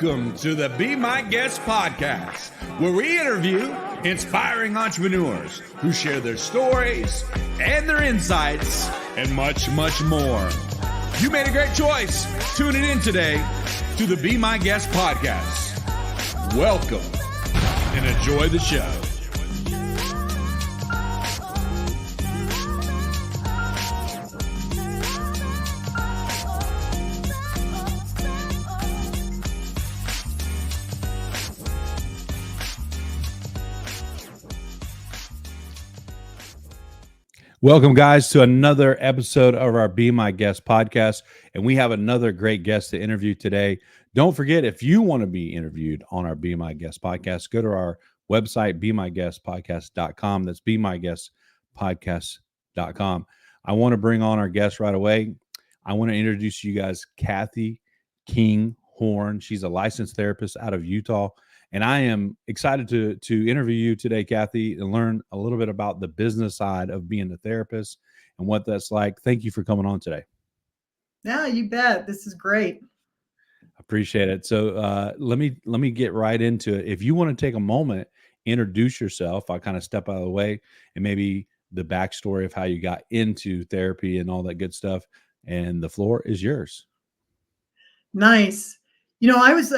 Welcome to the Be My Guest podcast, where we interview inspiring entrepreneurs who share their stories and their insights and much, much more. You made a great choice tuning in today to the Be My Guest podcast. Welcome and enjoy the show. Welcome, guys, to another episode of our Be My Guest podcast. And we have another great guest to interview today. Don't forget, if you want to be interviewed on our Be My Guest podcast, go to our website, BeMyGuestPodcast.com. That's BeMyGuestPodcast.com. I want to bring on our guest right away. I want to introduce you guys Kathy Kinghorn. She's a licensed therapist out of Utah. And I am excited to interview you today, Kathy, and learn a little bit about the business side of being a therapist and what that's like. Thank you for coming on today. Yeah, you bet. This is great. Appreciate it. So let me get right into it. If you want to take a moment, introduce yourself. I'll kind of step out of the way and maybe the backstory of how you got into therapy and all that good stuff. And the floor is yours. Nice. You know, I was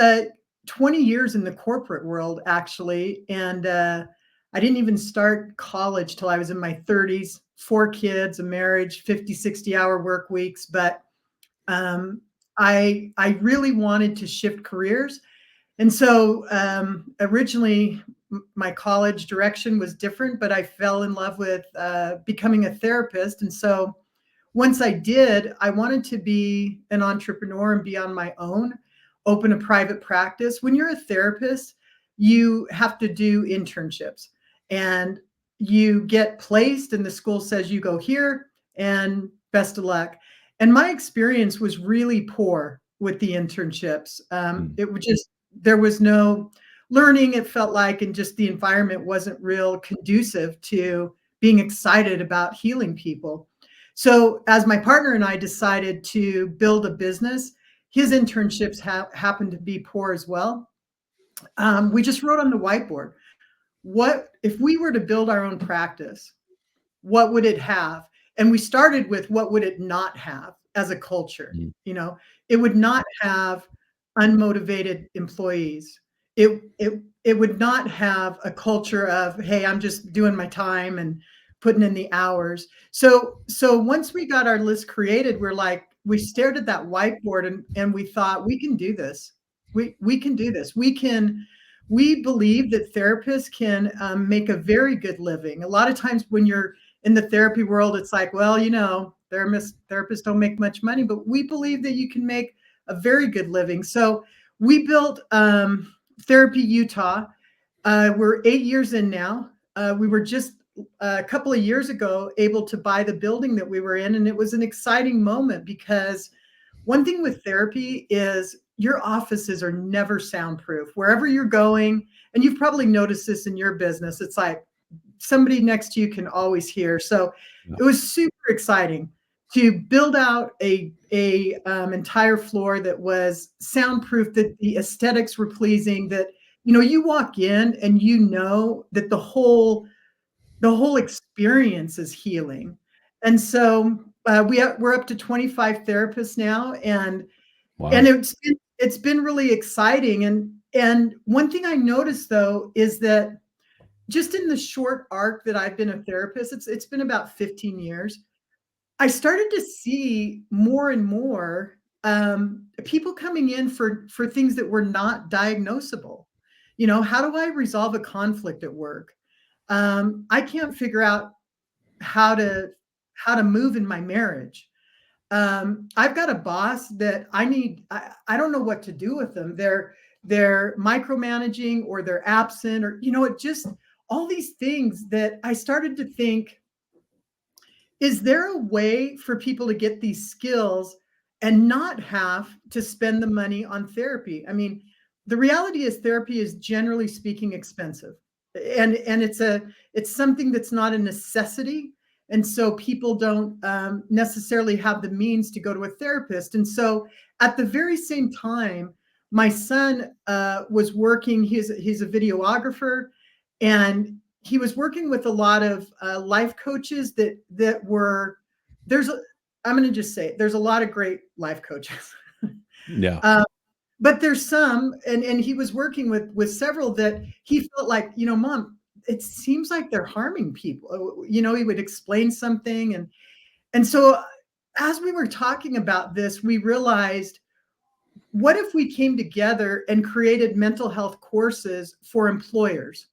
20 years in the corporate world, actually. And I didn't even start college till I was in my 30s, 4 kids, a marriage, 50, 60-hour work weeks. But I really wanted to shift careers. And so originally my college direction was different, but I fell in love with becoming a therapist. And so once I did, I wanted to be an entrepreneur and be on my own, open a private practice. When you're a therapist, you have to do internships and you get placed and the school says you go here and best of luck. And my experience was really poor with the internships. It was just, there was no learning, it felt like, and just the environment wasn't real conducive to being excited about healing people. So as my partner and I decided to build a business, his internships happened to be poor as well. We just wrote on the whiteboard, what if we were to build our own practice, what would it have? And we started with what would it not have as a culture? You know, it would not have unmotivated employees. It would not have a culture of, hey, I'm just doing my time and putting in the hours. So once we got our list created, we stared at that whiteboard and we thought, we can do this. We can do this. We believe that therapists can make a very good living. A lot of times when you're in the therapy world, it's like, well, you know, therapists don't make much money, but we believe that you can make a very good living. So we built Therapy Utah. We're 8 years in now. We were just a couple of years ago able to buy the building that we were in. And it was an exciting moment because one thing with therapy is your offices are never soundproof. Wherever you're going, and you've probably noticed this in your business, it's like somebody next to you can always hear. So it was super exciting to build out a entire floor that was soundproof, that the aesthetics were pleasing, that, you know, you walk in and you know that the whole experience is healing. And so we're up to 25 therapists now, and wow. And it's been really exciting. And one thing I noticed though is that just in the short arc that I've been a therapist, it's been about 15 years, I started to see more and more people coming in for things that were not diagnosable. You know, how do I resolve a conflict at work? I can't figure out how to move in my marriage. I've got a boss that I don't know what to do with them. They're micromanaging, or they're absent, or, you know, it just, all these things that I started to think, is there a way for people to get these skills and not have to spend the money on therapy? I mean, the reality is therapy is, generally speaking, expensive. And it's something that's not a necessity. And so people don't necessarily have the means to go to a therapist. And so at the very same time, my son was working. He's a videographer, and he was working with a lot of life coaches that were there's a, I'm going to just say it, there's a lot of great life coaches. Yeah. But there's some, and he was working with several that he felt like, Mom, it seems like they're harming people. He would explain something, and so as we were talking about this, we realized, what if we came together and created mental health courses for employers?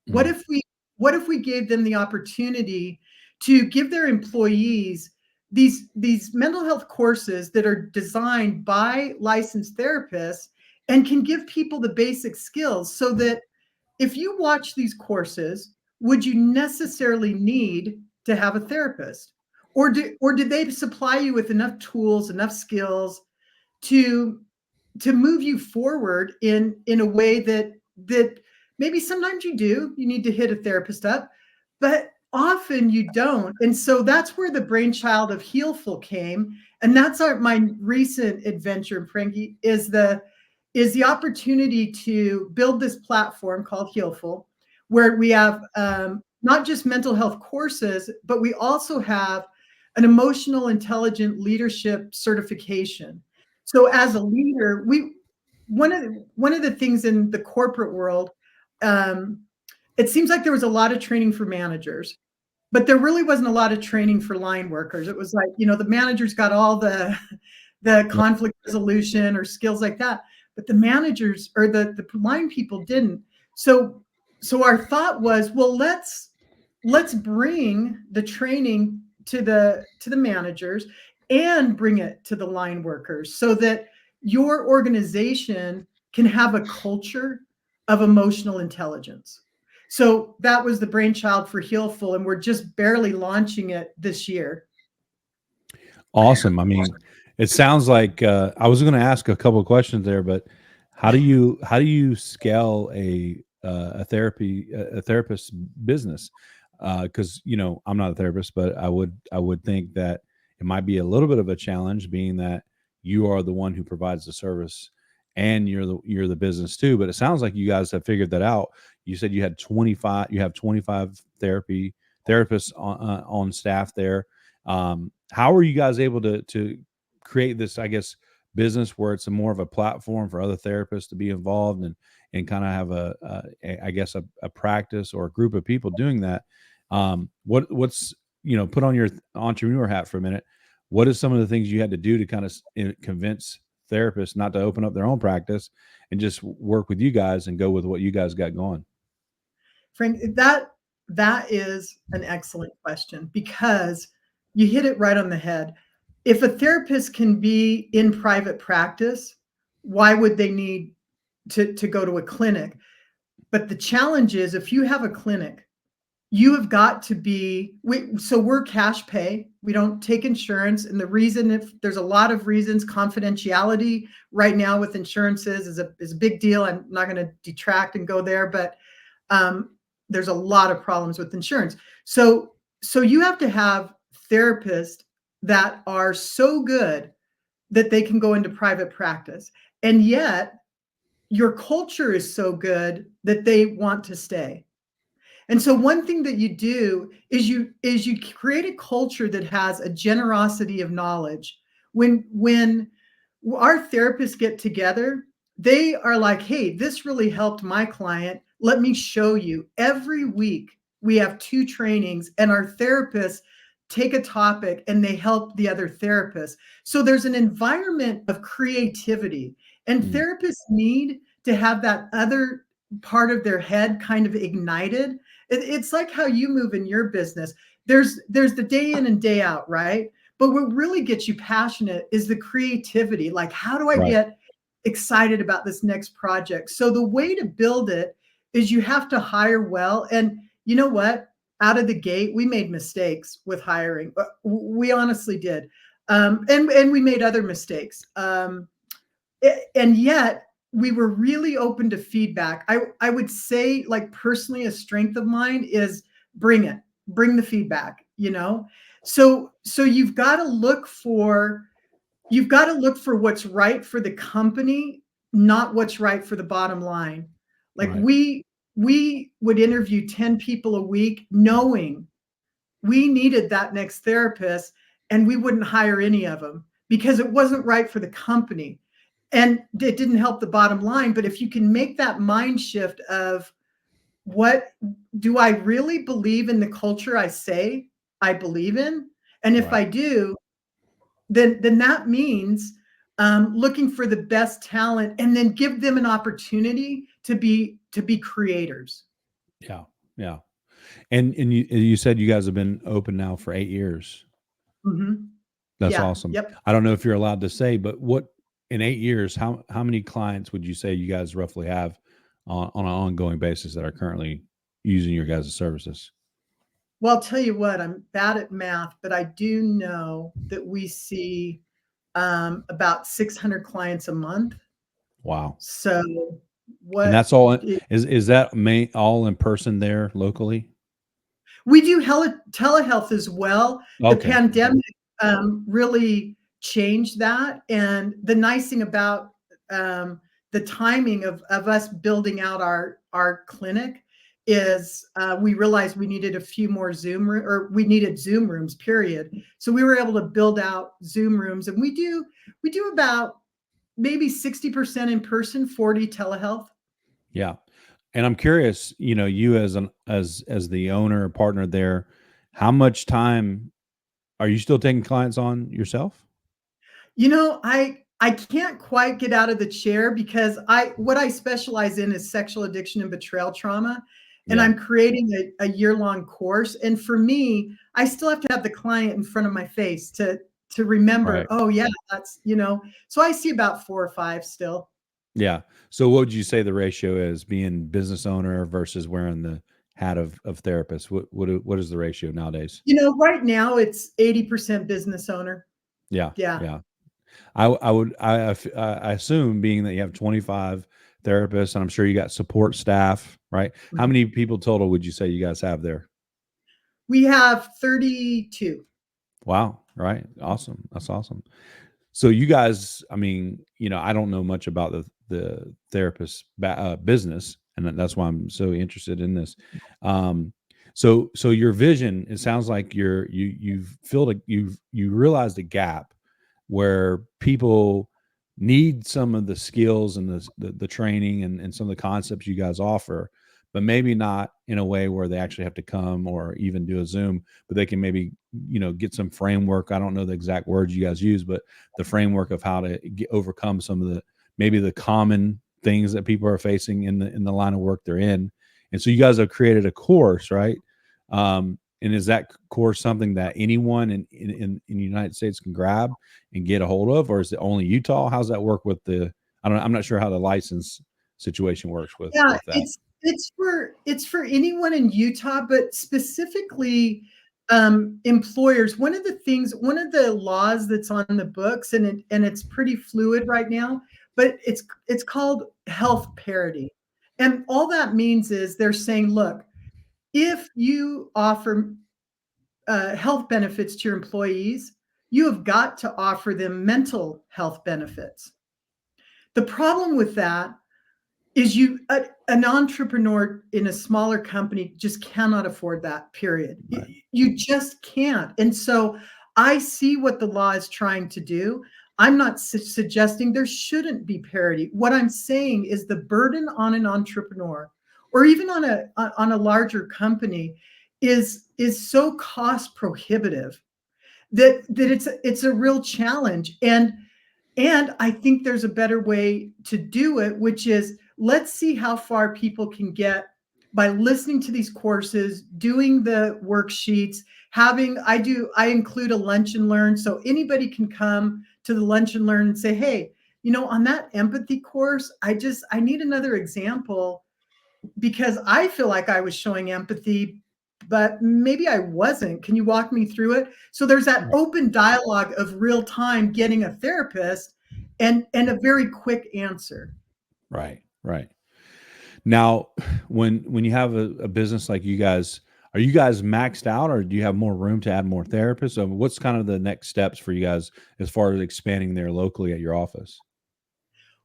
What Mm. if we gave them the opportunity to give their employees these mental health courses that are designed by licensed therapists and can give people the basic skills, so that if you watch these courses, would you necessarily need to have a therapist? Or did they supply you with enough tools, enough skills to move you forward in a way that maybe sometimes you need to hit a therapist up, but often you don't. And so that's where the brainchild of Healful came, and that's my recent adventure, Frankie, is the opportunity to build this platform called Healful, where we have not just mental health courses, but we also have an emotional intelligent leadership certification. So as a leader, one of the things in the corporate world, it seems like there was a lot of training for managers, but there really wasn't a lot of training for line workers. It was like, the managers got all the conflict resolution or skills like that, but the managers or the line people didn't. So our thought was, well, let's bring the training to the managers and bring it to the line workers, so that your organization can have a culture of emotional intelligence. So that was the brainchild for Healful, and we're just barely launching it this year. Awesome. I mean, it sounds like I was going to ask a couple of questions there, but how do you scale a therapist business? Because I'm not a therapist, but I would think that it might be a little bit of a challenge, being that you are the one who provides the service and you're the business too. But it sounds like you guys have figured that out. You said you have 25 therapists on staff there. How are you guys able to create this, I guess, business where it's more of a platform for other therapists to be involved and kind of have I guess a practice or a group of people doing that? What's put on your entrepreneur hat for a minute. What are some of the things you had to do to kind of convince therapists not to open up their own practice and just work with you guys and go with what you guys got going? Frank, that is an excellent question, because you hit it right on the head. If a therapist can be in private practice, why would they need to go to a clinic? But the challenge is, if you have a clinic, you have got to be, so we're cash pay. We don't take insurance. And the reason, if there's a lot of reasons, confidentiality right now with insurances is a big deal. I'm not going to detract and go there, but there's a lot of problems with insurance. So you have to have therapists that are so good that they can go into private practice. And yet your culture is so good that they want to stay. And so one thing that you do is you create a culture that has a generosity of knowledge. When our therapists get together, they are like, hey, this really helped my client. Let me show you. Every week we have 2 trainings, and our therapists take a topic and they help the other therapists. So there's an environment of creativity, and therapists need to have that other part of their head kind of ignited. It's like how you move in your business. There's the day in and day out, right? But what really gets you passionate is the creativity. Like, how do I get excited about this next project? So the way to build it is you have to hire well. And you know what? Out of the gate, we made mistakes with hiring. We honestly did. And we made other mistakes. And yet we were really open to feedback. I would say, like, personally, a strength of mine is bring the feedback, So you've got to look for what's right for the company, not what's right for the bottom line. Like Right. we would interview 10 people a week knowing we needed that next therapist, and we wouldn't hire any of them because it wasn't right for the company. And it didn't help the bottom line. But if you can make that mind shift of, what do I really believe in the culture I say I believe in? And if Right. I do, then that means looking for the best talent and then give them an opportunity to be creators. Yeah. Yeah. And you said you guys have been open now for 8 years. Mhm. That's Yeah. awesome. Yep. I don't know if you're allowed to say, but what in 8 years, how many clients would you say you guys roughly have on an ongoing basis that are currently using your guys' services? Well, I'll tell you what, I'm bad at math, but I do know that we see about 600 clients a month. Wow. So And what that's all it, is that all in person there locally? we do telehealth as well. The Okay. pandemic really changed that. And the nice thing about the timing of us building out our clinic is we realized we needed a few more or we needed Zoom rooms, period. So we were able to build out Zoom rooms, and we do about maybe 60% in person, 40 telehealth. Yeah. And I'm curious, you as as the owner or partner there, how much time are you still taking clients on yourself? I can't quite get out of the chair because what I specialize in is sexual addiction and betrayal trauma, and Yeah. I'm creating a year-long course. And for me, I still have to have the client in front of my face to remember, Right. oh yeah, that's. So I see about 4 or 5 still. Yeah. So what would you say the ratio is being business owner versus wearing the hat of therapist? What is the ratio nowadays? Right now it's 80% business owner. Yeah. Yeah. Yeah. I assume being that you have 25 therapists and I'm sure you got support staff, right? How Mhm. many people total would you say you guys have there? We have 32. Wow. Right. Awesome. That's awesome. So you guys, I mean, I don't know much about the therapist business, and that's why I'm so interested in this. Um, so your vision, it sounds like you've filled you realized a gap where people need some of the skills and the training and some of the concepts you guys offer, but maybe not in a way where they actually have to come or even do a Zoom, but they can maybe get some framework. I don't know the exact words you guys use, but the framework of how to overcome some of the maybe the common things that people are facing in the line of work they're in. And so you guys have created a course, right? And is that course something that anyone in the United States can grab and get a hold of, or is it only Utah? How's that work with the? I'm not sure how the license situation works Yeah, with that. it's for anyone in Utah, but specifically employers. One of the laws that's on the books, and it's pretty fluid right now, but it's called health parity. And all that means is they're saying, look, if you offer health benefits to your employees, you have got to offer them mental health benefits. The problem with that is an entrepreneur in a smaller company just cannot afford that, period. Right. You just can't. And so I see what the law is trying to do. I'm not suggesting there shouldn't be parity. What I'm saying is the burden on an entrepreneur or even on a larger company is so cost prohibitive that it's a real challenge. And I think there's a better way to do it, which is let's see how far people can get by listening to these courses, doing the worksheets, I include a lunch and learn. So anybody can come to the lunch and learn and say, hey, on that empathy course, I need another example because I feel like I was showing empathy, but maybe I wasn't. Can you walk me through it? So there's that Right. open dialogue of real time getting a therapist and a very quick answer. Right. Right. Now, when you have a business like you guys, are you guys maxed out, or do you have more room to add more therapists? So what's kind of the next steps for you guys as far as expanding there locally at your office?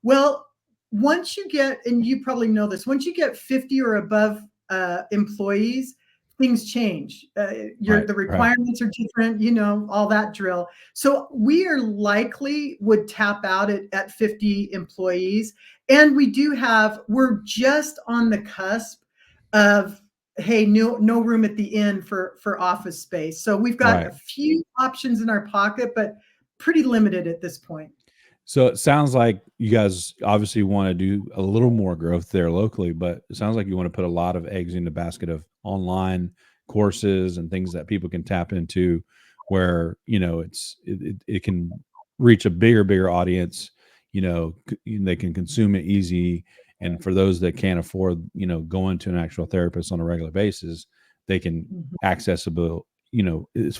Well, once you get, and you probably know this, once you get 50 or above employees, things change. Right. The Right. requirements are different, you know, all that drill. So we are likely would tap out at 50 employees. And we're just on the cusp of, hey, no room at the inn for office space. So we've got Right. a few options in our pocket, but pretty limited at this point. So it sounds like you guys obviously want to do a little more growth there locally, but it sounds like you want to put a lot of eggs in the basket of online courses and things that people can tap into where, you know, it can reach a bigger audience, you know, they can consume it easy. And for those that can't afford, you know, going to an actual therapist on a regular basis, they can Mhm. accessible, you know, it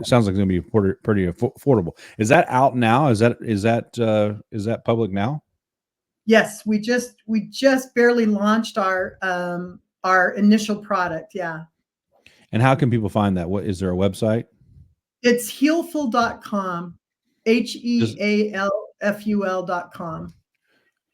sounds like it's going to be pretty affordable. Is that out now? Is that public now? Yes, we just barely launched our initial product. Yeah. And how can people find that? What is there a website? It's healful.com, Just healful.com.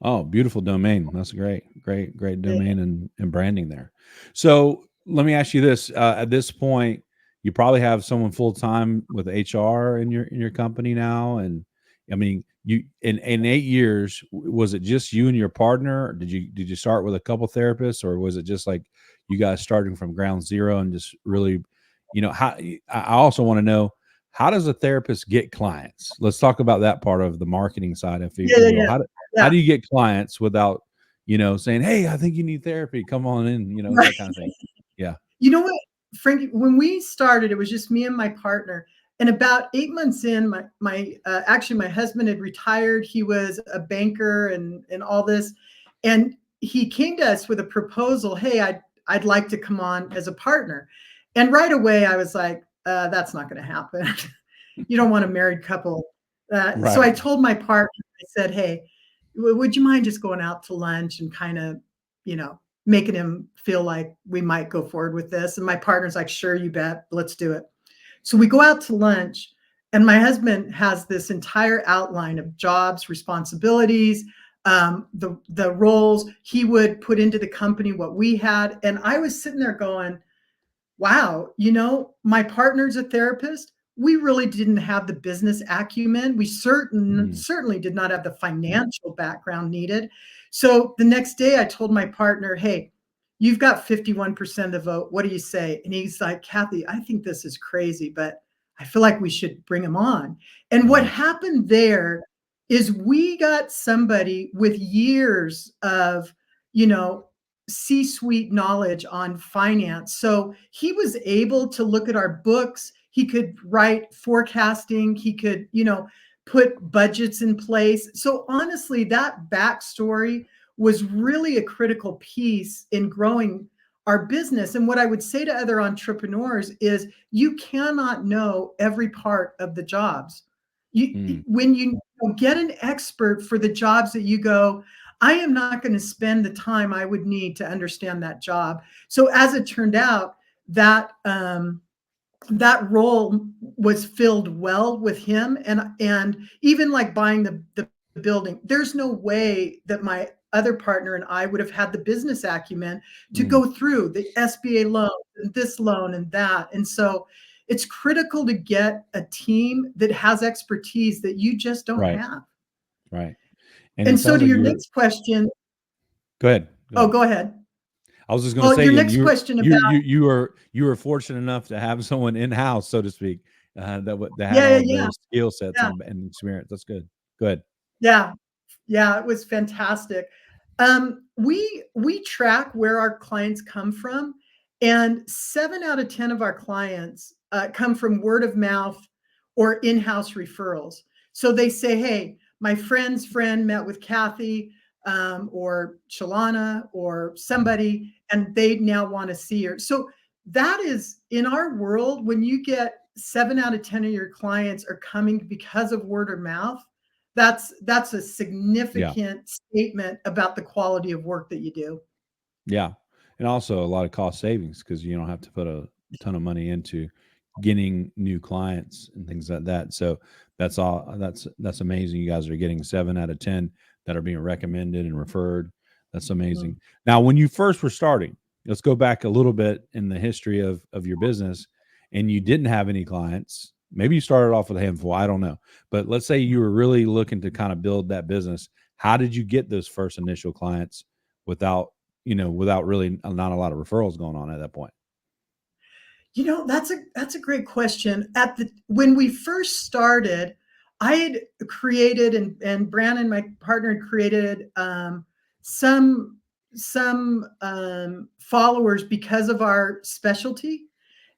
Oh, beautiful domain. That's great Yeah. domain and branding there. So let me ask you this: at this point, you probably have someone full time with HR in your company now, and I mean, you in 8 years, was it just you and your partner? Or did you start with a couple therapists, or was it just like you guys starting from ground zero and just really, you know, how? I also want to know, how does a therapist get clients? Let's talk about that part of the marketing side, if Yeah. you Yeah. will. Yeah. How Yeah. do you get clients without, you know, saying, "Hey, I think you need therapy. Come on in," you know, Right. that kind of thing. Yeah. You know what, Frankie, when we started, it was just me and my partner. And about 8 months in, actually my husband had retired. He was a banker and all this. And he came to us with a proposal. Hey, I'd like to come on as a partner. And right away I was like, that's not going to happen. You don't want a married couple. So I Right. told my partner, I said, hey, would you mind just going out to lunch and kind of, you know, making him feel like we might go forward with this? And my partner's like, sure, you bet, let's do it. So we go out to lunch, and my husband has this entire outline of jobs, responsibilities, the roles he would put into the company, what we had. And I was sitting there going, wow, you know, my partner's a therapist. We really didn't have the business acumen. We Mhm. certainly did not have the financial background needed. So the next day I told my partner, hey, you've got 51% of the vote. What do you say? And he's like, Kathy, I think this is crazy, but I feel like we should bring him on. And what Mhm. happened there is we got somebody with years of, you know, C-suite knowledge on finance. So he was able to look at our books. He could write forecasting. He could, you know, put budgets in place. So honestly, that backstory was really a critical piece in growing our business. And what I would say to other entrepreneurs is you cannot know every part of the jobs. Mm. When you get an expert for the jobs that you go, I am not going to spend the time I would need to understand that job. So as it turned out, that role was filled well with him, and even like buying the building, there's no way that my other partner and I would have had the business acumen to Mm. go through the SBA loan and this loan and that. And so it's critical to get a team that has expertise that you just don't Right. have. Right. And And it so sounds to like your you're next question, Go ahead. Go oh, ahead. go ahead. I was just going to Well, your say, and next question about, you were fortunate enough to have someone in house, so to speak, that had yeah, all yeah, of yeah, those skill sets yeah, and experience. That's good. Go ahead. yeah. Yeah, it was fantastic. We track where our clients come from, and 7 out of 10 of our clients come from word of mouth or in-house referrals. So they say, "Hey, my friend's friend met with Kathy or Shalana or somebody, and they now want to see her." So that is in our world. When you get 7 out of 10 of your clients are coming because of word of mouth, that's a Yeah. significant statement about the quality of work that you do. Yeah. And also a lot of cost savings because you don't have to put a ton of money into getting new clients and things like that. So That's all. That's amazing. You guys are getting 7 out of 10 that are being recommended and referred. That's amazing. Now, when you first were starting, let's go back a little bit in the history of your business, and you didn't have any clients. Maybe you started off with a handful. I don't know, but let's say you were really looking to kind of build that business. How did you get those first initial clients without without really not a lot of referrals going on at that point? That's a great question. When we first started, I had created and Brandon, my partner, had created some followers because of our specialty.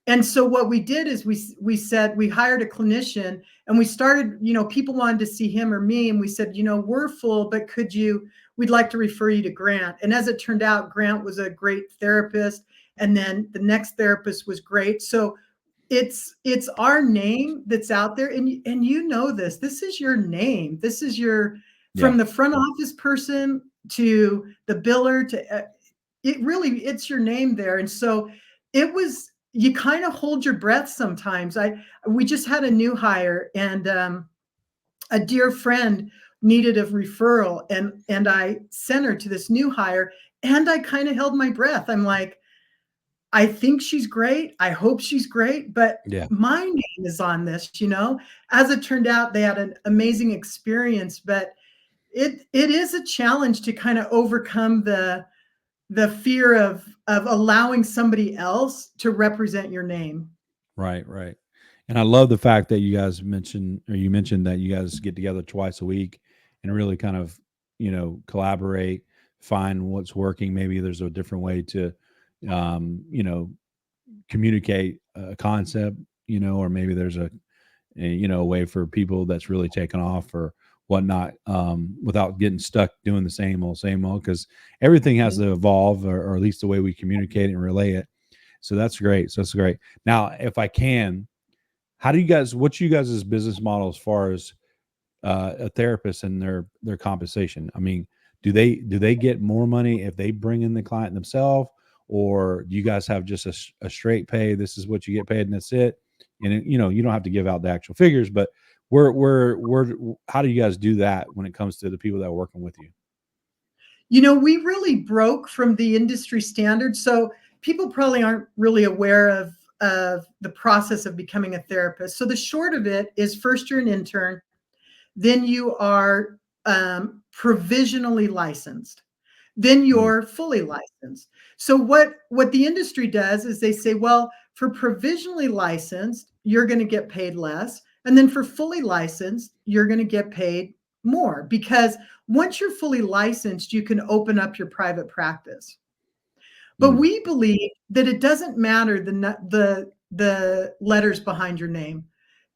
And so what we did is we said we hired a clinician and we started, people wanted to see him or me, and we said, we're full, but we'd like to refer you to Grant. And as it turned out, Grant was a great therapist, and then the next therapist was great. So it's our name that's out there, and this is your name. This is from the front office person to the biller to it's your name there. And so you kind of hold your breath sometimes. We just had a new hire, and a dear friend needed a referral, and I sent her to this new hire, and I kind of held my breath. I'm like, I think she's great. I hope she's great, but my name is on this, As it turned out, they had an amazing experience, but it is a challenge to kind of overcome the fear of allowing somebody else to represent your name. Right. And I love the fact that you mentioned that you guys get together twice a week and really kind of, collaborate, find what's working. Maybe there's a different way to, communicate a concept, or maybe there's a way for people that's really taken off or whatnot, without getting stuck doing the same old, because everything has to evolve, or at least the way we communicate and relay it. So that's great. Now, if I can, what's you guys' business model as far as a therapist and their compensation? I mean, do they get more money if they bring in the client themselves, or do you guys have just a straight pay? This is what you get paid and that's it. And you don't have to give out the actual figures, but how do you guys do that when it comes to the people that are working with you? We really broke from the industry standard. So people probably aren't really aware of the process of becoming a therapist. So the short of it is, first you're an intern, then you are provisionally licensed, then you're fully licensed. So what the industry does is they say, well, for provisionally licensed, you're going to get paid less. And then for fully licensed, you're going to get paid more, because once you're fully licensed, you can open up your private practice. But we believe that it doesn't matter the letters behind your name.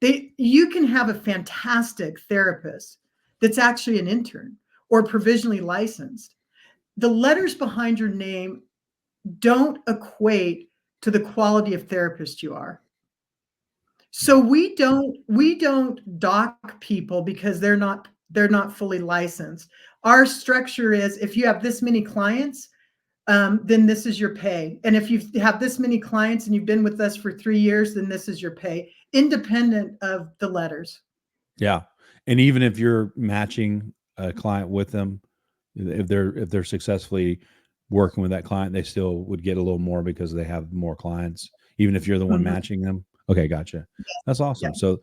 You can have a fantastic therapist that's actually an intern or provisionally licensed. The letters behind your name don't equate to the quality of therapist you are. So we don't dock people because they're not fully licensed. Our structure is, if you have this many clients, then this is your pay. And if you have this many clients and you've been with us for 3 years, then this is your pay, independent of the letters. Yeah. And even if you're matching a client with them, if they're successfully working with that client, they still would get a little more because they have more clients, even if you're the one matching them. Okay, gotcha. That's awesome. Yeah.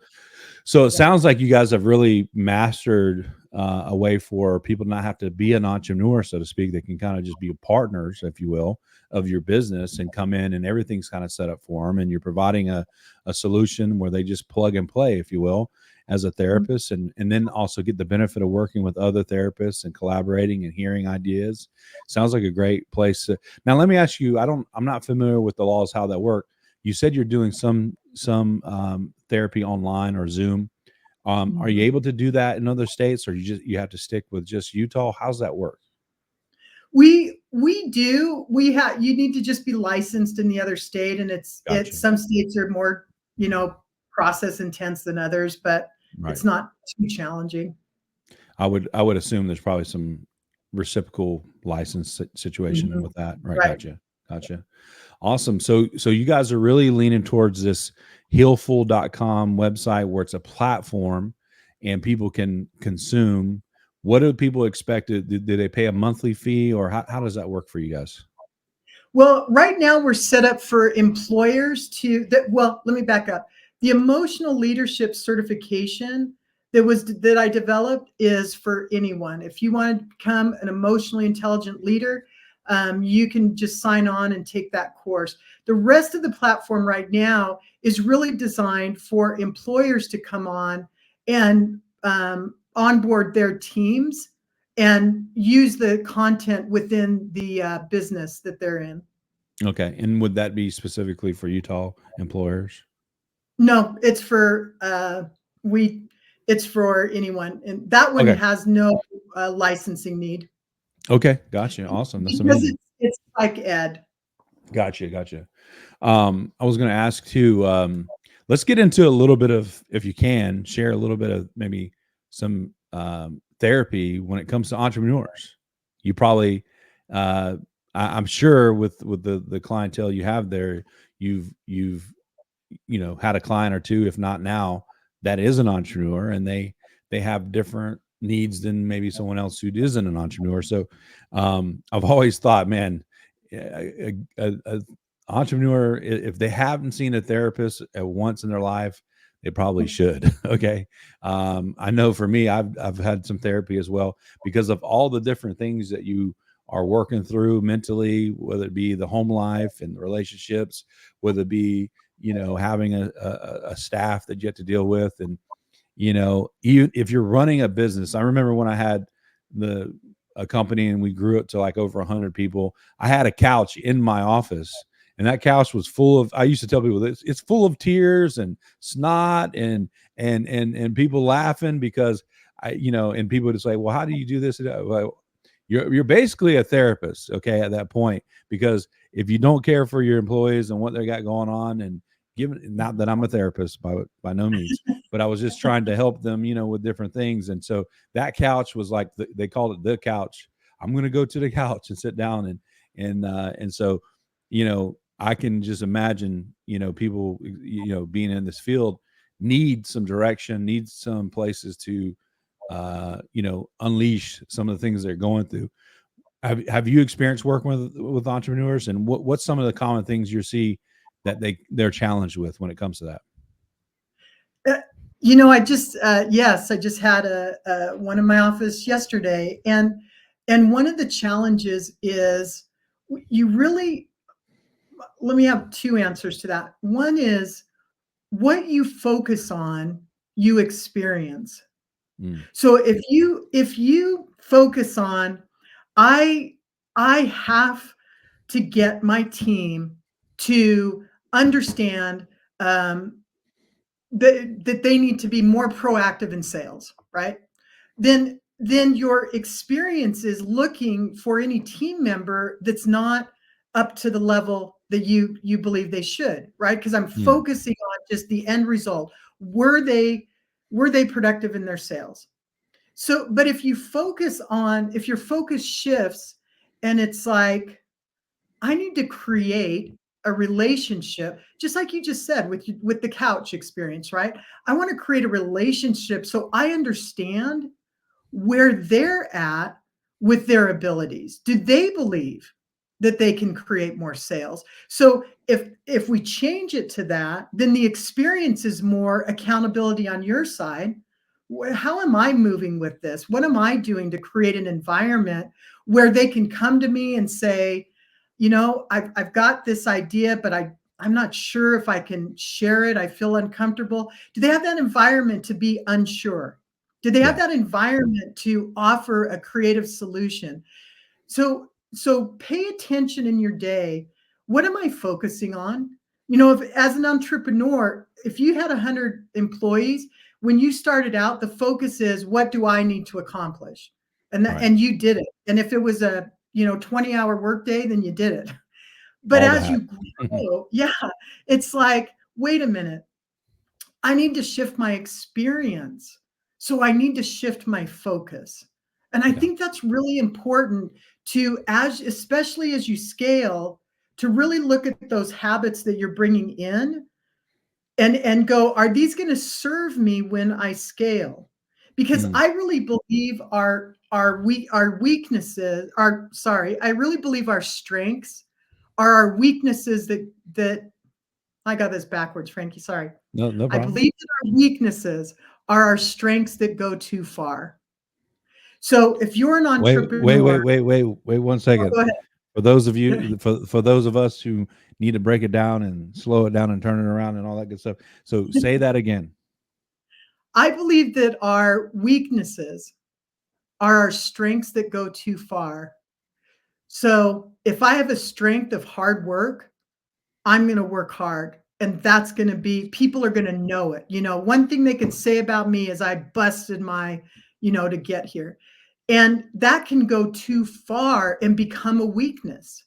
So it sounds like you guys have really mastered a way for people to not have to be an entrepreneur, so to speak. They can kind of just be partners, if you will, of your business, and come in and everything's kind of set up for them. And you're providing a solution where they just plug and play, if you will, as a therapist, and then also get the benefit of working with other therapists and collaborating and hearing ideas. Sounds like a great place. Now, let me ask you, I'm not familiar with the laws, how that work. You said you're doing some therapy online or Zoom. Are you able to do that in other states, or you have to stick with just Utah? How's that work? We do. You need to just be licensed in the other state, and it's some states are more, process intense than others, but it's not too challenging. I would assume there's probably some reciprocal license situation with that. Right. Gotcha. Awesome. So you guys are really leaning towards this healful.com website, where it's a platform and people can consume, what do people expect? Do they pay a monthly fee, or how does that work for you guys? Well, right now we're set up for employers well, let me back up. The emotional leadership certification that I developed is for anyone. If you want to become an emotionally intelligent leader, you can just sign on and take that course. The rest of the platform right now is really designed for employers to come on and onboard their teams and use the content within the business that they're in. Okay. And would that be specifically for Utah employers? No, it's for anyone, and that one Okay. has no licensing need Okay. Gotcha. Awesome. That's because amazing. it's like ed. Gotcha. I was going to ask too, let's get into a little bit of, if you can share a little bit of maybe some therapy when it comes to entrepreneurs. You probably, I'm sure with the clientele you have there, you've had a client or two, if not now, that is an entrepreneur, and they have different needs than maybe someone else who isn't an entrepreneur. So I've always thought, man, a entrepreneur, if they haven't seen a therapist at once in their life, they probably should. Okay. I know for me, I've had some therapy as well, because of all the different things that you are working through mentally, whether it be the home life and the relationships, whether it be, having a staff that you have to deal with. And, even if you're running a business, I remember when I had a company and we grew it to like over 100 people, I had a couch in my office, and that couch was full of, I used to tell people this, it's full of tears and snot and people laughing because and people would say, well, how do you do this? Well, you're basically a therapist, okay, at that point, because if you don't care for your employees and what they got going on, and not that I'm a therapist by no means, but I was just trying to help them, with different things. And so that couch was like, they called it the couch. I'm going to go to the couch and sit down, and so, I can just imagine, people, being in this field, need some direction, need some places to unleash some of the things they're going through. Have you experienced working with entrepreneurs, and what's some of the common things you see that they're challenged with when it comes to that? I just I just had one in my office yesterday, and one of the challenges is you really, let me have two answers to that. One is what you focus on, you experience. So if you focus on, I have to get my team to understand that they need to be more proactive in sales, right? Then your experience is looking for any team member that's not up to the level that you believe they should, right? Because I'm focusing on just the end result. Were they productive in their sales? So, but if your focus shifts and it's like, I need to create a relationship, just like you just said with the couch experience, right? I want to create a relationship so I understand where they're at with their abilities. Do they believe that they can create more sales? So if we change it to that, then the experience is more accountability on your side. How am I moving with this? What am I doing to create an environment where they can come to me and say, I've got this idea, but I'm not sure if I can share it. I feel uncomfortable. Do they have that environment to be unsure? Do they have that environment to offer a creative solution? So pay attention in your day. What am I focusing on? If as an entrepreneur, if you had 100 employees, when you started out, the focus is, what do I need to accomplish? And you did it. And if it was a 20-hour workday, then you did it. But All as that. you grow, it's like, wait a minute, I need to shift my experience. So I need to shift my focus. And I think that's really important especially as you scale, to really look at those habits that you're bringing in and go, are these going to serve me when I scale? because Mm. I really believe our weaknesses are, sorry, I really believe our strengths are our weaknesses that I got this backwards, Frankie, sorry. No, no I problem. believe that our weaknesses are our strengths that go too far. So if you're an entrepreneur, Wait one oh, second. go For those of ahead. you, for those of us who need to break it down and slow it down and turn it around and all that good stuff. So say that again. I believe that our weaknesses are our strengths that go too far. So if I have a strength of hard work, I'm going to work hard. And that's going to be, people are going to know it. One thing they can say about me is I busted to get here. And that can go too far and become a weakness.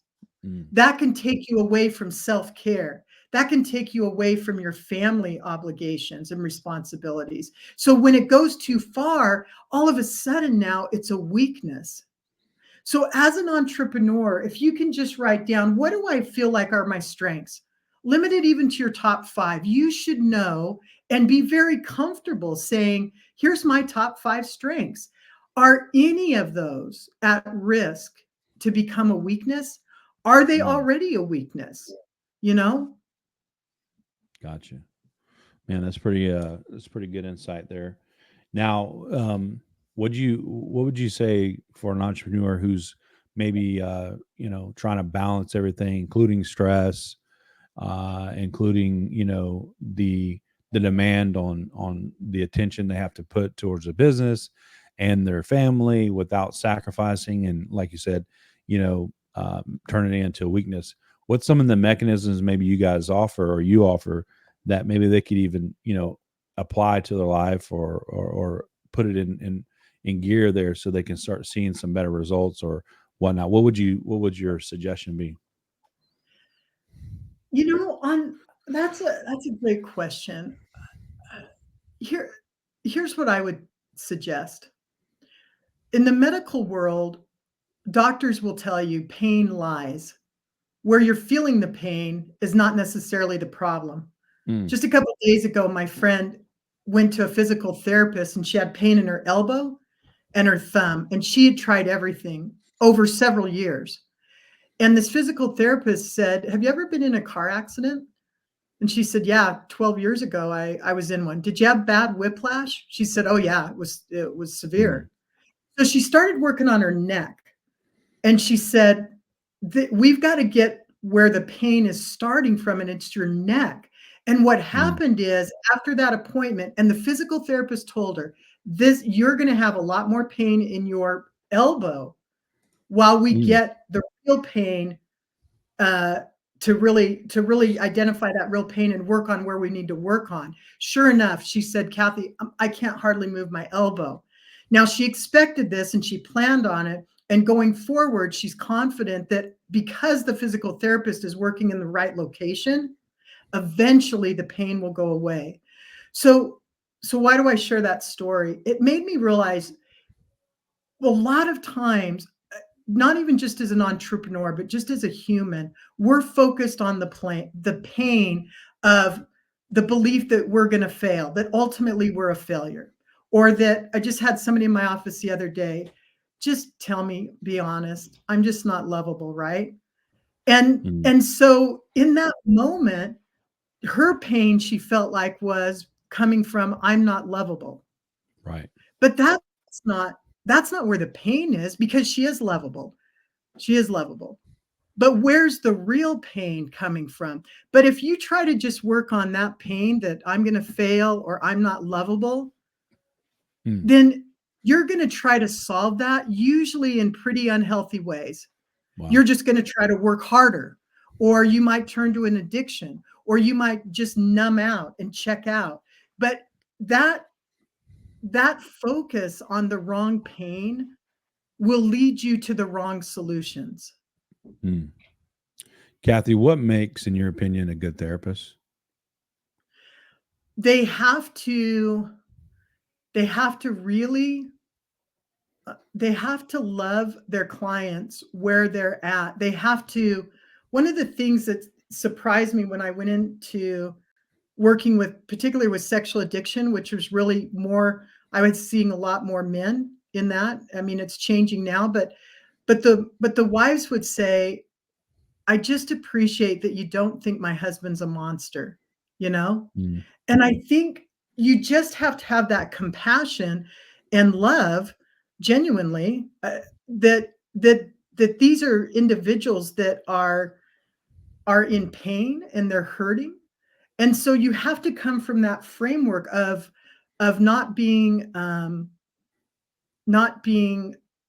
Mm. That can take you away from self-care. That can take you away from your family obligations and responsibilities. So when it goes too far, all of a sudden now it's a weakness. So as an entrepreneur, if you can just write down, what do I feel like are my strengths? Limit it even to your top 5. You should know and be very comfortable saying, here's my top 5 strengths. Are any of those at risk to become a weakness? Are they Mm. already a weakness? You know? Gotcha. Man, that's pretty good insight there. Now, what would you say for an entrepreneur who's maybe trying to balance everything, including stress, including the demand on the attention they have to put towards the business and their family without sacrificing and, like you said, turning it into a weakness. What's some of the mechanisms maybe you guys offer or you offer that maybe they could even apply to their life or put it in gear there so they can start seeing some better results or whatnot? What would your suggestion be? On that's a great question. Here here's what I would suggest. In the medical world, doctors will tell you pain lies. Where you're feeling the pain is not necessarily the problem. Mm. Just a couple of days ago, my friend went to a physical therapist and she had pain in her elbow and her thumb, and she had tried everything over several years. And this physical therapist said, have you ever been in a car accident? And she said, yeah, 12 years ago, I was in one. Did you have bad whiplash? She said, oh yeah, it was Mm. severe. So she started working on her neck. And she said, we've got to get where the pain is starting from, and it's your neck. And what Mm. happened is after that appointment, and the physical therapist told her, you're going to have a lot more pain in your elbow while we Mm. get the real pain uh, to really identify that real pain and work on where we need to work on. Sure enough, she said, Kathy, I can't hardly move my elbow. Now she expected this and she planned on it. And going forward, she's confident that because the physical therapist is working in the right location, eventually the pain will go away. So, so why do I share that story? It made me realize a lot of times, not even just as an entrepreneur, but just as a human, we're focused on the pain of the belief that we're going to fail, that ultimately we're a failure. Or that I just had somebody in my office the other day, just tell me, be honest, I'm just not lovable, right? And Mm. and so in that moment, her pain she felt like was coming from I'm not lovable. Right. But not that's not where the pain is, because she is lovable. She is lovable. But where's the real pain coming from? But if you try to just work on that pain that I'm going to fail or I'm not lovable, Mm. then you're going to try to solve that, usually in pretty unhealthy ways. You're Wow. just going to try to work harder, or you might turn to an addiction, or you might just numb out and check out. But that that focus on the wrong pain will lead you to the wrong solutions. Mm. Kathy, what makes, in your opinion, a good therapist? They have to they have to really they have to love their clients where they're at. They have to One of the things that surprised me when I went into working with, particularly with sexual addiction, which was really more I was seeing a lot more men in that. I mean, it's changing now, but the wives would say, I just appreciate that you don't think my husband's a monster, you know? Mm, And I think you just have to have that compassion and love genuinely, that these are individuals that are in pain and they're hurting. And so you have to come from that framework of not being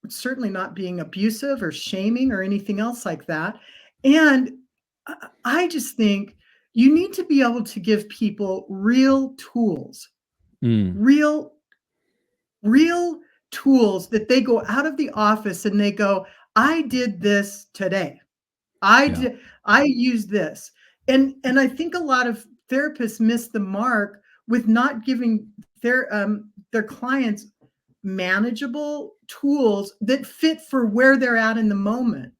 certainly not being abusive or shaming or anything else like that. And I just think you need to be able to give people real tools, mm, real, real tools that they go out of the office and they go, I did this today. yeah. I use this. And I think a lot of therapists miss the mark with not giving their clients manageable tools that fit for where they're at in the moment.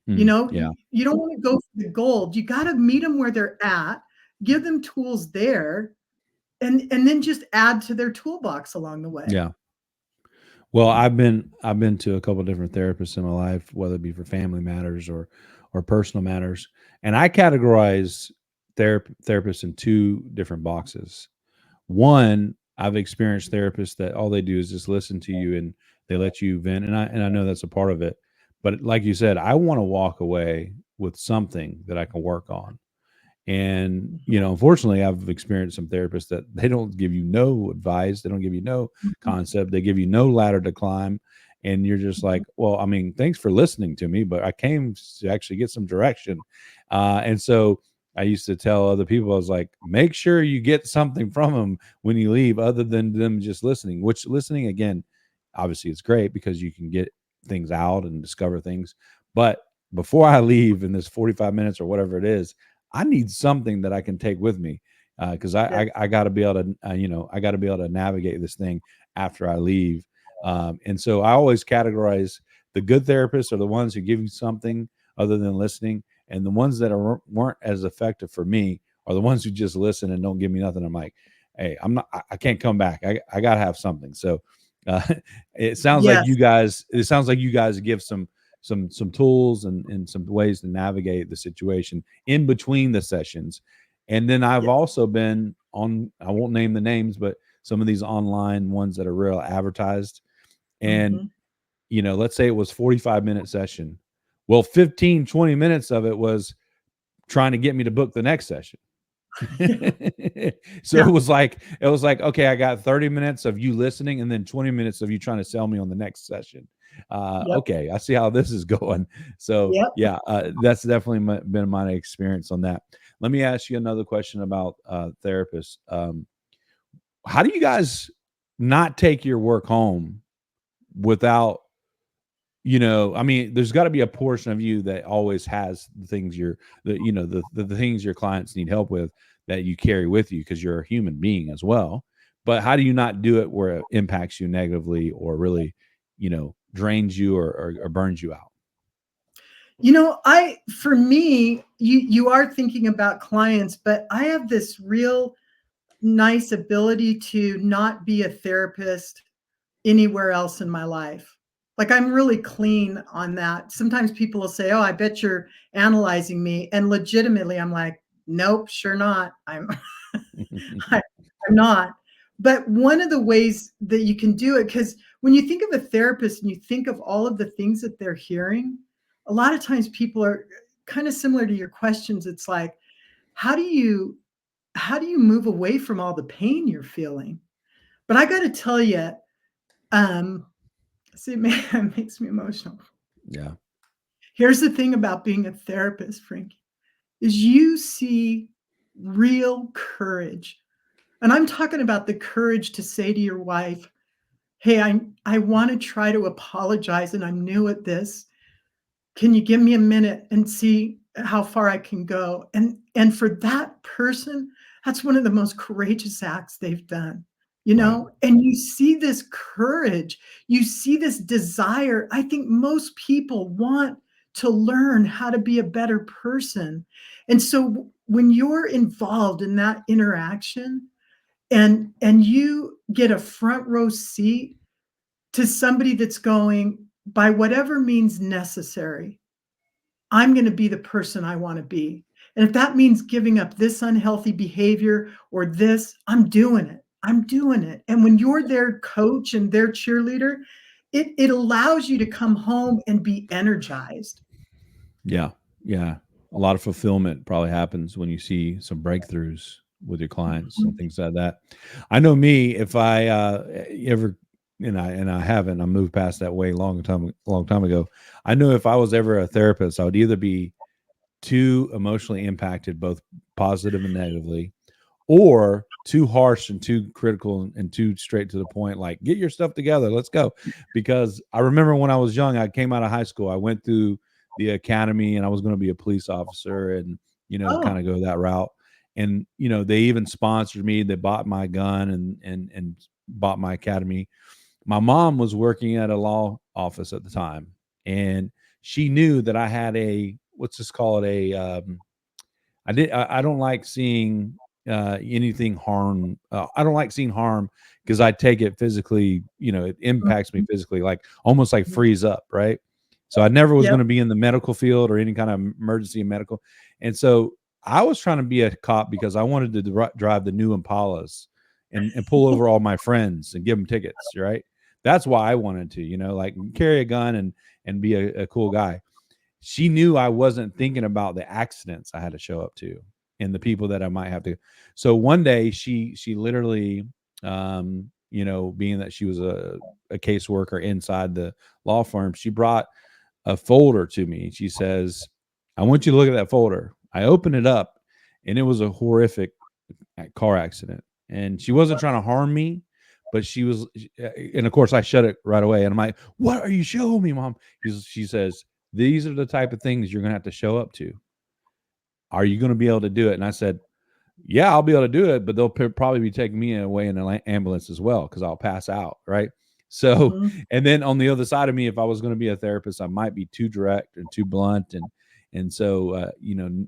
You Mm, know, yeah. you don't want to go for the gold. You got to meet them where they're at, give them tools there, and then just add to their toolbox along the way. Yeah. Well, I've been to a couple different therapists in my life, whether it be for family matters or personal matters, and I categorize therapists in two different boxes. One, I've experienced therapists that all they do is just listen to you and they let you vent, and I know that's a part of it. But like you said, I want to walk away with something that I can work on. And, Mhm. unfortunately, I've experienced some therapists that they don't give you no advice. They don't give you no Mhm. concept. They give you no ladder to climb. And you're just Mhm. like, well, I mean, thanks for listening to me, but I came to actually get some direction. And so I used to tell other people, I was like, make sure you get something from them when you leave, other than them just listening, which listening, again, obviously it's great because you can get things out and discover things. But before I leave in this 45 minutes or whatever it is, I need something that I can take with me, because Yes. I got to be able to I got to be able to navigate this thing after I leave. And so I always categorize the good therapists are the ones who give you something other than listening, and the ones that weren't as effective for me are the ones who just listen and don't give me nothing. I'm like, hey, I can't come back. I got to have something. So uh, it sounds like Yes. you guys. It sounds like you guys give some tools and some ways to navigate the situation in between the sessions. And then I've Yes. also been on, I won't name the names, but some of these online ones that are real advertised. And, Mhm. let's say it was 45-minute session. Well, 15, 20 minutes of it was trying to get me to book the next session. Yeah. So Yeah. it was like, okay, I got 30 minutes of you listening and then 20 minutes of you trying to sell me on the next session. Yep. Okay, I see how this is going. So Yep. yeah, that's definitely been my experience on that. Let me ask you another question about therapists. How do you guys not take your work home without, I mean, there's got to be a portion of you that always has the things the things your clients need help with that you carry with you because you're a human being as well. But how do you not do it where it impacts you negatively or really, drains you or burns you out? I for me, you are thinking about clients, but I have this real nice ability to not be a therapist anywhere else in my life. Like I'm really clean on that. Sometimes people will say, "Oh, I bet you're analyzing me." And legitimately I'm like, "Nope, sure not. I, I'm not." But one of the ways that you can do it, because when you think of a therapist and you think of all of the things that they're hearing, a lot of times people are kind of similar to your questions. It's like, how do you how do you move away from all the pain you're feeling? But I got to tell you, um, see, man, it makes me emotional. Yeah. Here's the thing about being a therapist, Frankie, is you see real courage. And I'm talking about the courage to say to your wife, "Hey, I want to try to apologize and I'm new at this. Can you give me a minute and see how far I can go?" And for that person, that's one of the most courageous acts they've done. Right. And you see this courage, you see this desire. I think most people want to learn how to be a better person. And so when you're involved in that interaction, and you get a front row seat to somebody that's going, by whatever means necessary, I'm going to be the person I want to be. And if that means giving up this unhealthy behavior or this, I'm doing it. I'm doing it. And when you're their coach and their cheerleader, it allows you to come home and be energized. Yeah. Yeah. A lot of fulfillment probably happens when you see some breakthroughs with your clients and things like that. I know me, if I ever, and I haven't, I moved past that way long time ago. I know if I was ever a therapist, I would either be too emotionally impacted, both positive and negatively, or too harsh and too critical and too straight to the point, like, get your stuff together, let's go. Because I remember when I was young, I came out of high school, I went through the academy and I was going to be a police officer and, kind Oh, of go that route. And, they even sponsored me, they bought my gun and bought my academy. My mom was working at a law office at the time, and she knew that I had let's just call it I don't like seeing anything harm. I don't like seeing harm because I take it physically. It impacts me mhm. physically, like almost like freeze up, right? So I never was Yep. going to be in the medical field or any kind of emergency medical, and so I was trying to be a cop because I wanted to drive the new Impalas and pull over all my friends and give them tickets, right? That's why I wanted to, like carry a gun and be a cool guy. She knew I wasn't thinking about the accidents I had to show up to and the people that I might have to. So one day she literally, being that she was a caseworker inside the law firm, she brought a folder to me. She says, I want you to look at that folder. I opened it up and it was a horrific car accident. And she wasn't trying to harm me, but she was, and of course I shut it right away. And I'm like, what are you showing me, Mom? She says, these are the type of things you're going to have to show up to. Are you going to be able to do it? And I said, yeah, I'll be able to do it, but they'll probably be taking me away in an ambulance as well because I'll pass out. Right. So, Mhm. and then on the other side of me, if I was going to be a therapist, I might be too direct and too blunt. And so,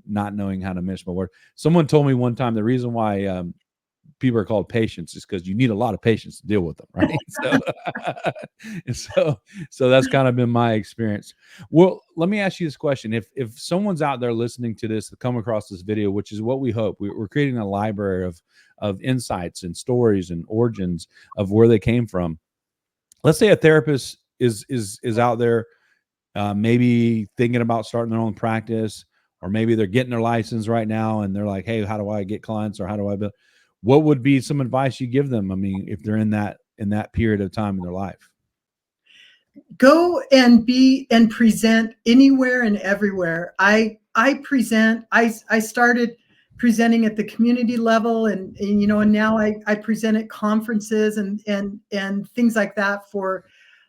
not knowing how to miss my word. Someone told me one time the reason why people are called patients is because you need a lot of patience to deal with them, right? So, and so that's kind of been my experience. Well, let me ask you this question: if someone's out there listening to this, come across this video, which is what we hope, we're creating a library of insights and stories and origins of where they came from. Let's say a therapist is out there, maybe thinking about starting their own practice, or maybe they're getting their license right now and they're like, hey, how do I get clients, or how do I build? What would be some advice you give them? I mean, if they're in that period of time in their life. Go and be and present anywhere and everywhere. I present. I started presenting at the community level, and now I present at conferences and things like that for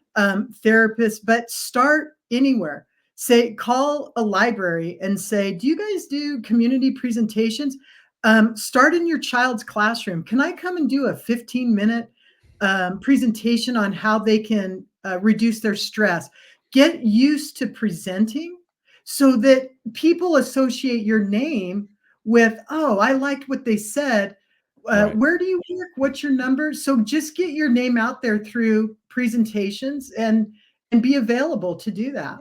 therapists. But start anywhere. Say, call a library and say, do you guys do community presentations? Start in your child's classroom. Can I come and do a 15-minute presentation on how they can reduce their stress? Get used to presenting so that people associate your name with, oh, I liked what they said. Right. Where do you work? What's your number? So just get your name out there through presentations and be available to do that.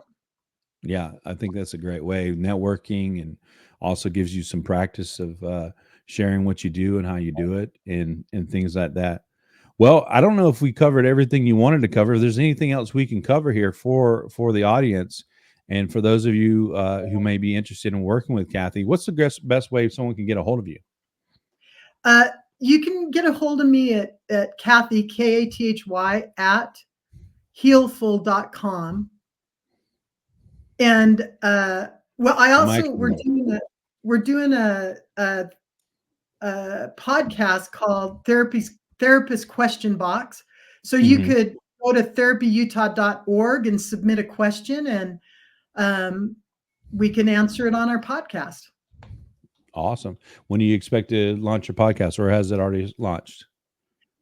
Yeah, I think that's a great way. Networking, and also gives you some practice of sharing what you do and how you do it, and things like that. Well, I don't know if we covered everything you wanted to cover. If there's anything else we can cover here for the audience, and for those of you who may be interested in working with Kathy, what's the best way someone can get a hold of you? Uh, you can get a hold of me at Kathy, Kathy, at healful.com. And well, I I'm also actually. we're doing a podcast called Therapist Question Box. So you Mhm. could go to therapyutah.org and submit a question, and we can answer it on our podcast. Awesome. When do you expect to launch your podcast, or has it already launched?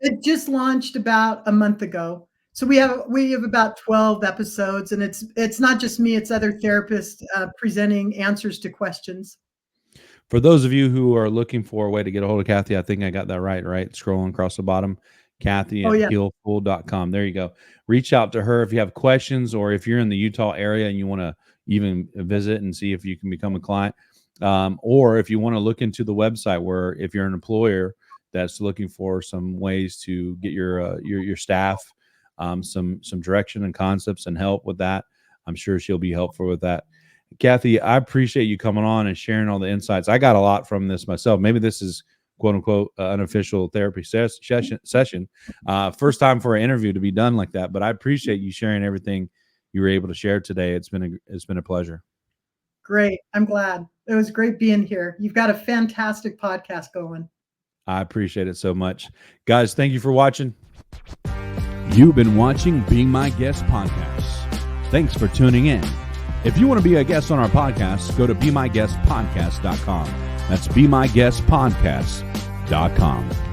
It just launched about a month ago. So we have about 12 episodes, and it's not just me, it's other therapists presenting answers to questions. For those of you who are looking for a way to get a hold of Kathy, I think I got that right? Scrolling across the bottom, Kathy at healful.com. There you go. Reach out to her if you have questions, or if you're in the Utah area and you want to even visit and see if you can become a client. Or if you want to look into the website, where if you're an employer that's looking for some ways to get your staff some direction and concepts and help with that, I'm sure she'll be helpful with that. Kathy, I appreciate you coming on and sharing all the insights. I got a lot from this myself. Maybe this is quote unquote unofficial therapy session. First time for an interview to be done like that, but I appreciate you sharing everything you were able to share today. It's been a pleasure. Great. I'm glad. It was great being here. You've got a fantastic podcast going. I appreciate it so much. Guys, thank you for watching. You've been watching Be My Guest podcast. Thanks for tuning in. If you want to be a guest on our podcast, go to BeMyGuestPodcast.com. That's BeMyGuestPodcast.com.